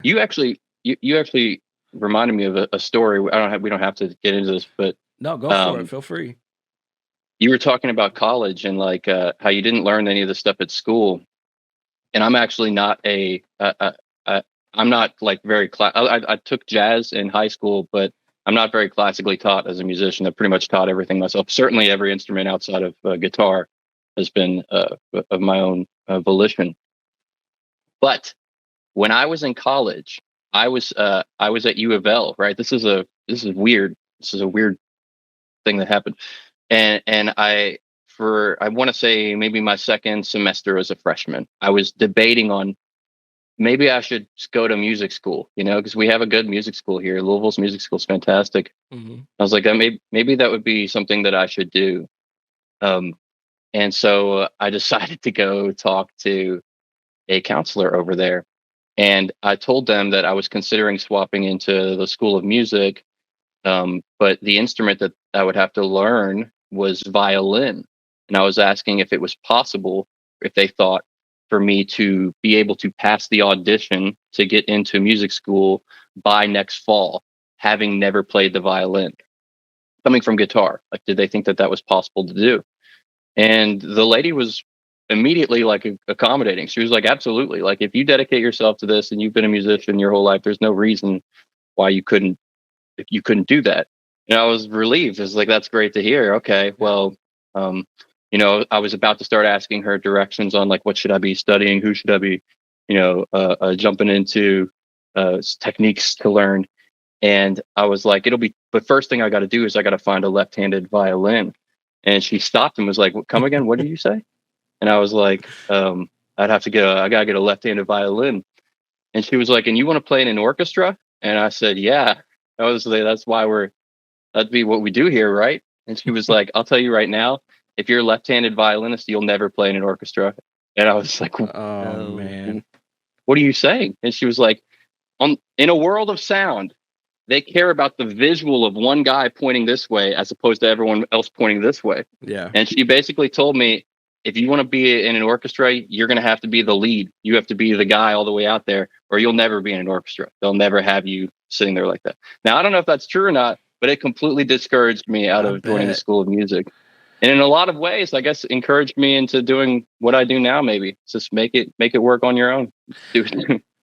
You actually reminded me of a story. We don't have to get into this, but No, go for it. Feel free. you were talking about college and like how you didn't learn any of the stuff at school. And I'm actually not I'm not like very I took jazz in high school, but I'm not very classically taught as a musician. I pretty much taught everything myself. Certainly every instrument outside of guitar has been of my own volition. But when I was in college, I was at U of L, right? This is weird. This is a weird thing that happened. And I want to say maybe my second semester as a freshman, I was debating on maybe I should go to music school, because we have a good music school here. Louisville's music school is fantastic. Mm-hmm. I was like, maybe that would be something that I should do. And so I decided to go talk to a counselor over there. And I told them that I was considering swapping into the School of Music. But the instrument that I would have to learn was violin. And I was asking if it was possible, if they thought for me to be able to pass the audition to get into music school by next fall, having never played the violin, coming from guitar. Like, did they think that that was possible to do? And the lady was immediately like accommodating. She was like, absolutely. Like, if you dedicate yourself to this and you've been a musician your whole life, there's no reason why you couldn't do that. And I was relieved. It's like, that's great to hear. Okay, well, I was about to start asking her directions on like, what should I be studying? Who should I be, jumping into techniques to learn? And I was like, the first thing I got to do is I got to find a left-handed violin. And she stopped and was like, come again? What did you say? And I was like, I gotta get a left-handed violin. And she was like, and you want to play in an orchestra? And I said, yeah. That'd be what we do here, right? And she was like, I'll tell you right now, if you're a left-handed violinist, you'll never play in an orchestra. And I was like, oh man, what are you saying? And she was like, in a world of sound, they care about the visual of one guy pointing this way as opposed to everyone else pointing this way. Yeah. And she basically told me, if you want to be in an orchestra, you're going to have to be the lead. You have to be the guy all the way out there, or you'll never be in an orchestra. They'll never have you sitting there like that. Now, I don't know if that's true or not, but it completely discouraged me out of joining the School of Music. And in a lot of ways, I guess, encouraged me into doing what I do now. Maybe just make it work on your own.